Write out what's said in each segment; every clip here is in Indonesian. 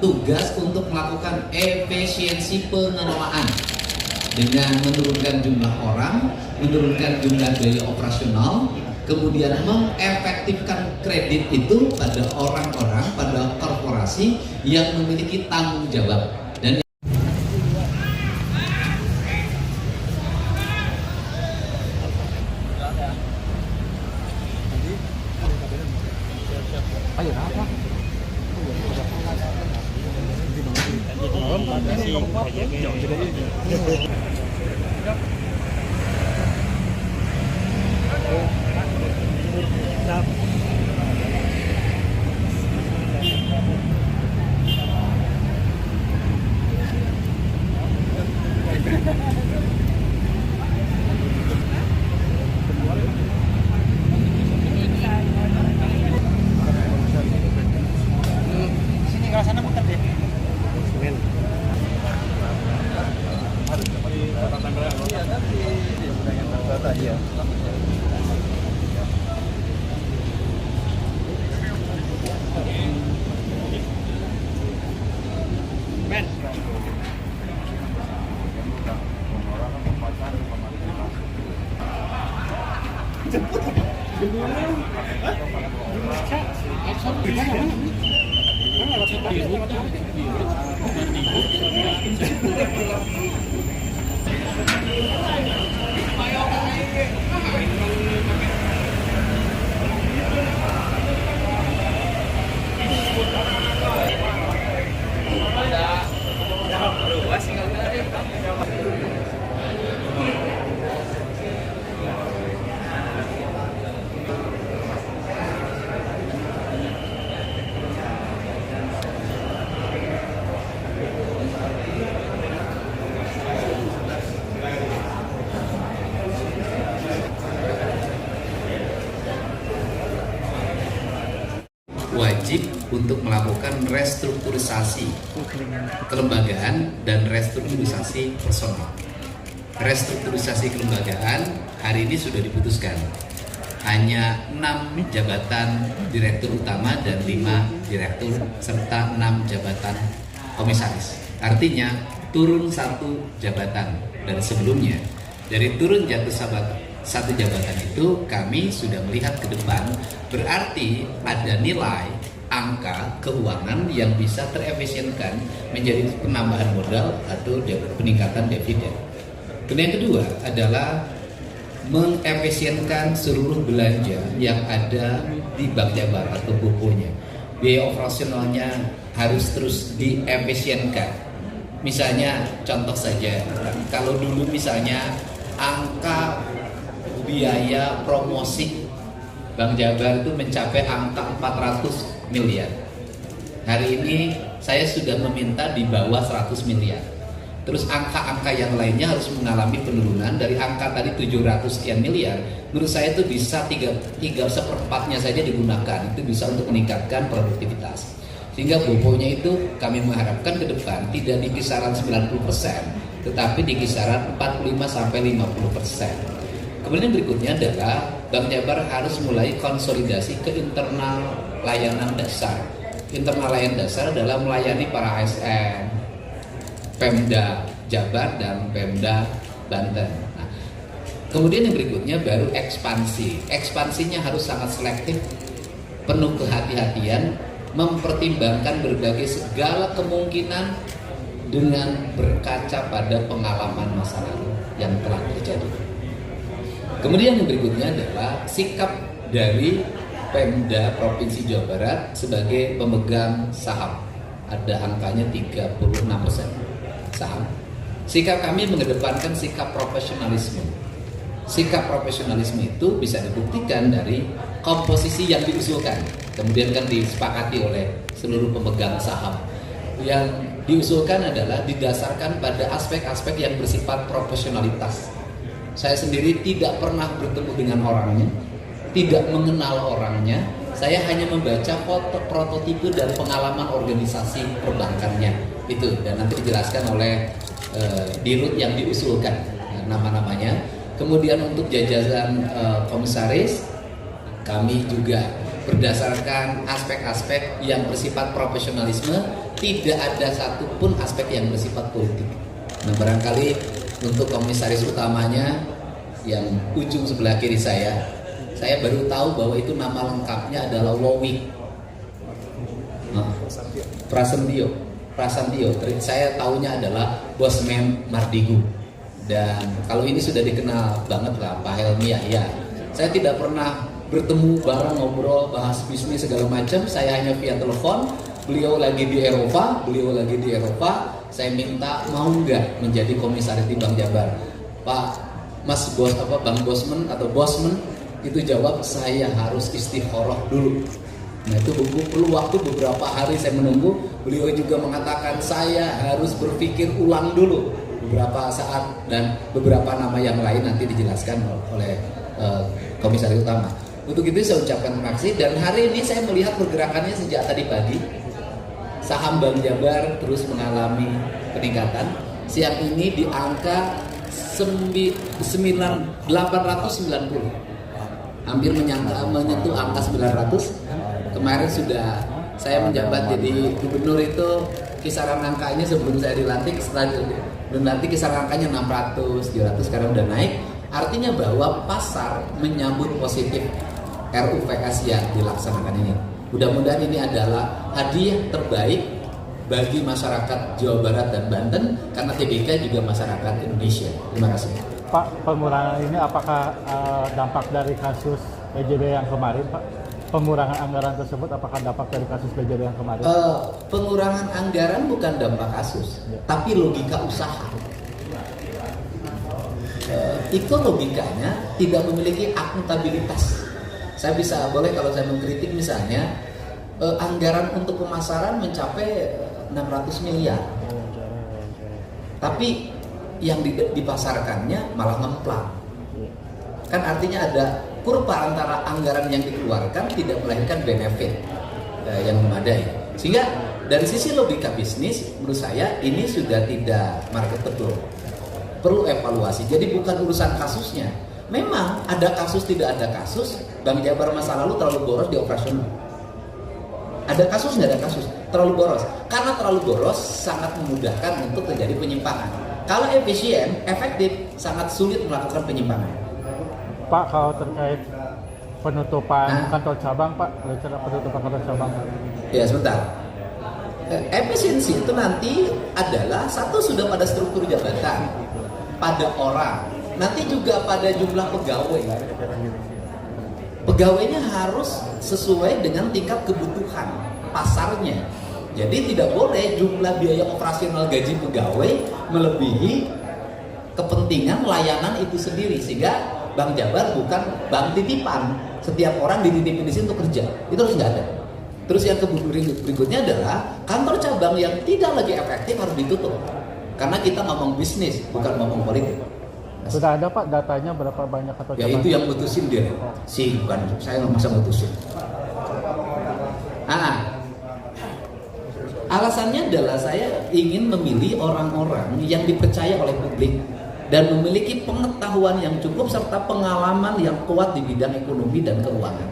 tugas untuk melakukan efisiensi pengelolaan dengan menurunkan jumlah orang, menurunkan jumlah biaya operasional, kemudian mengefektifkan kredit itu pada orang-orang, pada korporasi yang memiliki tanggung jawab. Dan wajib untuk melakukan restrukturisasi kelembagaan dan restrukturisasi personal. Restrukturisasi kelembagaan hari ini sudah diputuskan. Hanya 6 jabatan direktur utama dan 5 direktur serta 6 jabatan komisaris. Artinya turun 1 jabatan dari sebelumnya. Dari turun satu jabatan itu kami sudah melihat ke depan, berarti ada nilai angka keuangan yang bisa terefisienkan menjadi penambahan modal atau peningkatan dividen. Kemudian yang kedua adalah mengefisienkan seluruh belanja yang ada di Bank Jabar atau BOPO-nya. Biaya operasionalnya harus terus diefisienkan. Misalnya contoh saja, kalau dulu misalnya angka biaya promosi Bank Jabar itu mencapai angka 400 miliar. Hari ini saya sudah meminta di bawah 100 miliar. Terus angka-angka yang lainnya harus mengalami penurunan dari angka tadi 700 sekian miliar. Menurut saya itu bisa 3/4-nya saja digunakan. Itu bisa untuk meningkatkan produktivitas. Sehingga BOPO-nya itu kami mengharapkan ke depan tidak di kisaran 90%, tetapi di kisaran 45-50%. Kemudian berikutnya adalah Bank Jabar harus mulai konsolidasi ke internal layanan dasar. Internal layanan dasar adalah melayani para ASN, Pemda Jabar dan Pemda Banten. Nah, kemudian yang berikutnya baru ekspansi. Ekspansinya harus sangat selektif, penuh kehati-hatian, mempertimbangkan berbagai segala kemungkinan dengan berkaca pada pengalaman masa lalu yang telah terjadi. Kemudian yang berikutnya adalah sikap dari Pemda Provinsi Jawa Barat sebagai pemegang saham. Ada angkanya 36% saham. Sikap kami mengedepankan sikap profesionalisme. Sikap profesionalisme itu bisa dibuktikan dari komposisi yang diusulkan. Kemudian kan disepakati oleh seluruh pemegang saham. Yang diusulkan adalah didasarkan pada aspek-aspek yang bersifat profesionalitas. Saya sendiri tidak pernah bertemu dengan orangnya, tidak mengenal orangnya. Saya hanya membaca foto prototipe dan pengalaman organisasi perbankannya itu, dan nanti dijelaskan oleh dirut yang diusulkan nama-namanya. Kemudian untuk jajaran komisaris, kami juga berdasarkan aspek-aspek yang bersifat profesionalisme tidak ada satupun aspek yang bersifat politik. Nah, barangkali untuk komisaris utamanya yang ujung sebelah kiri saya baru tahu bahwa itu nama lengkapnya adalah Wowi Prasetyo. Saya tahunya adalah Bosman Mardigu. Dan kalau ini sudah dikenal banget lah Pak Helmi ya. Saya tidak pernah bertemu bareng, ngobrol, bahas bisnis segala macam. Saya hanya via telepon. Beliau lagi di Eropa. Saya minta mau nggak menjadi komisaris di Bank Jabar. Pak Bang Bosman atau Bosman itu jawab, saya harus istikharah dulu. Nah, itu perlu waktu beberapa hari saya menunggu. Beliau juga mengatakan saya harus berpikir ulang dulu beberapa saat, dan beberapa nama yang lain nanti dijelaskan oleh komisaris utama. Untuk itu saya ucapkan terima kasih, dan hari ini saya melihat pergerakannya sejak tadi pagi. Saham Bank Jabar terus mengalami peningkatan. Siang ini di angka 890, hampir menyentuh angka 900. Kemarin sudah saya menjabat jadi gubernur itu kisaran angkanya sebelum saya dilantik, setelah dilantik kisaran angkanya 600, 700, sekarang udah naik. Artinya bahwa pasar menyambut positif RUU PKS yang dilaksanakan ini. Mudah-mudahan ini adalah hadiah terbaik bagi masyarakat Jawa Barat dan Banten, karena TBK juga masyarakat Indonesia. Terima kasih. Pak, pengurangan ini apakah dampak dari kasus PJB yang kemarin, Pak? Pengurangan anggaran tersebut apakah dampak dari kasus PJB yang kemarin? Pengurangan anggaran bukan dampak kasus, tapi logika usaha. Itu logikanya tidak memiliki akuntabilitas. Saya boleh kalau saya mengkritik misalnya, anggaran untuk pemasaran mencapai 600 miliar. Tapi yang dipasarkannya malah ngemplang. Kan artinya ada kurva antara anggaran yang dikeluarkan tidak melahirkan benefit yang memadai. Sehingga dari sisi logika bisnis, menurut saya ini sudah tidak marketable. Perlu evaluasi. Jadi bukan urusan kasusnya. Memang ada kasus, tidak ada kasus. Bank Jabar masa lalu terlalu boros di operasional. Ada kasus, nggak ada kasus. Terlalu boros. Karena terlalu boros sangat memudahkan untuk terjadi penyimpangan. Kalau efisien, efektif, sangat sulit melakukan penyimpangan. Pak, kalau terkait penutupan kantor cabang, Pak, rencana penutupan kantor cabang. Ya, sebentar. Efisiensi itu nanti adalah satu, sudah pada struktur jabatan, pada orang, nanti juga pada jumlah pegawai. Pegawainya harus sesuai dengan tingkat kebutuhan pasarnya. Jadi tidak boleh jumlah biaya operasional gaji pegawai melebihi kepentingan layanan itu sendiri, sehingga Bank Jabar bukan bank titipan. Setiap orang dititipin di sini untuk kerja, itu harus nggak ada. Terus yang berikutnya adalah kantor cabang yang tidak lagi efektif harus ditutup, karena kita ngomong bisnis bukan ngomong politik. Sudah ada, Pak, datanya berapa banyak kantor cabang? Ya itu yang putusin dia sih, bukan saya, nggak masa putusin. Alasannya adalah saya ingin memilih orang-orang yang dipercaya oleh publik dan memiliki pengetahuan yang cukup serta pengalaman yang kuat di bidang ekonomi dan keuangan.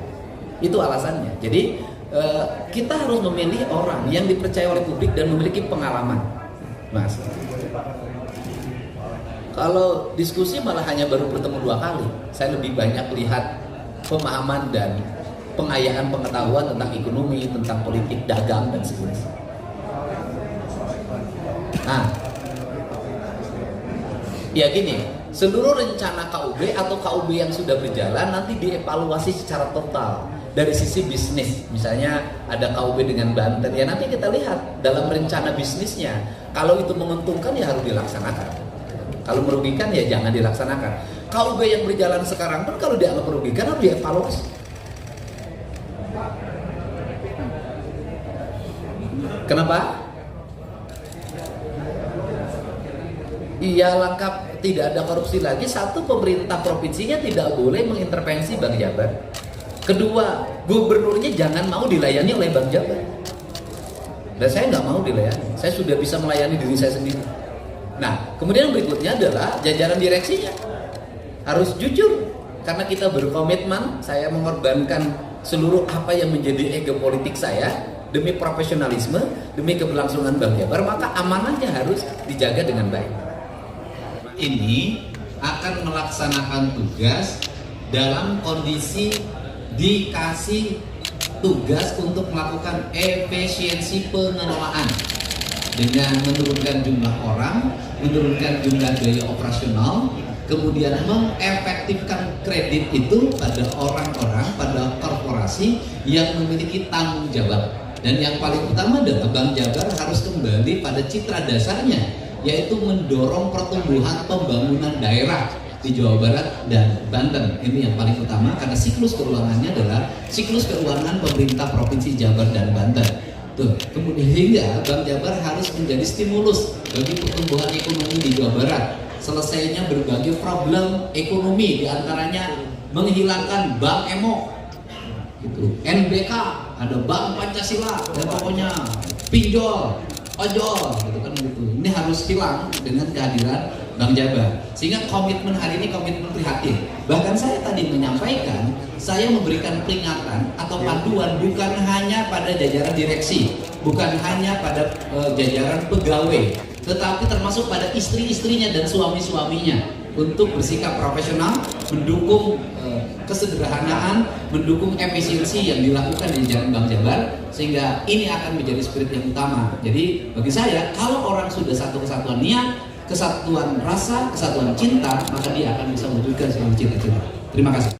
Itu alasannya. Jadi kita harus memilih orang yang dipercaya oleh publik dan memiliki pengalaman, Mas. Kalau diskusi malah hanya baru bertemu 2 kali. Saya lebih banyak lihat pemahaman dan pengayaan pengetahuan tentang ekonomi, tentang politik, dagang, dan seterusnya. Ya gini, seluruh rencana KUB atau KUB yang sudah berjalan nanti dievaluasi secara total dari sisi bisnis. Misalnya ada KUB dengan Banten, ya nanti kita lihat dalam rencana bisnisnya. Kalau itu menguntungkan ya harus dilaksanakan. Kalau merugikan ya jangan dilaksanakan. KUB yang berjalan sekarang pun kalau dianggap merugikan harus dievaluasi. Kenapa? Iya, lengkap, tidak ada korupsi lagi. Satu, pemerintah provinsinya tidak boleh mengintervensi Bank Jabar. Kedua, gubernurnya jangan mau dilayani oleh Bank Jabar. Dan saya nggak mau dilayani. Saya sudah bisa melayani diri saya sendiri. Nah, kemudian berikutnya adalah jajaran direksinya harus jujur, karena kita berkomitmen. Saya mengorbankan seluruh apa yang menjadi ego politik saya demi profesionalisme, demi keberlangsungan Bank Jabar, maka amanahnya harus dijaga dengan baik. Ini akan melaksanakan tugas dalam kondisi dikasih tugas untuk melakukan efisiensi pengelolaan dengan menurunkan jumlah orang, menurunkan jumlah biaya operasional, kemudian mengefektifkan kredit itu pada orang-orang, pada korporasi yang memiliki tanggung jawab. Dan yang paling utama adalah Bank Jabar harus kembali pada citra dasarnya, yaitu mendorong pertumbuhan pembangunan daerah di Jawa Barat dan Banten. Ini yang paling utama karena siklus keuangannya adalah siklus keuangan pemerintah Provinsi Jabar dan Banten. Tuh, kemudian hingga Bank Jabar harus menjadi stimulus bagi pertumbuhan ekonomi di Jawa Barat. Selesainya berbagai problem ekonomi, diantaranya menghilangkan Bank Emo, gitu. NBK, ada Bank Pancasila, dan pokoknya pinjol, ojol, gitu kan gitu. Ini harus hilang dengan kehadiran Bank Jabar. Sehingga komitmen hari ini komitmen prihatin. Bahkan saya tadi menyampaikan, saya memberikan peringatan atau panduan bukan hanya pada jajaran direksi, bukan hanya pada jajaran pegawai, tetapi termasuk pada istri-istrinya dan suami-suaminya untuk bersikap profesional, mendukung kesederhanaan, mendukung efisiensi yang dilakukan di jajaran Bank Jabar, sehingga ini akan menjadi spirit yang utama. Jadi bagi saya, kalau orang sudah satu kesatuan niat, kesatuan rasa, kesatuan cinta, maka dia akan bisa mewujudkan seluruh cita-cita. Terima kasih.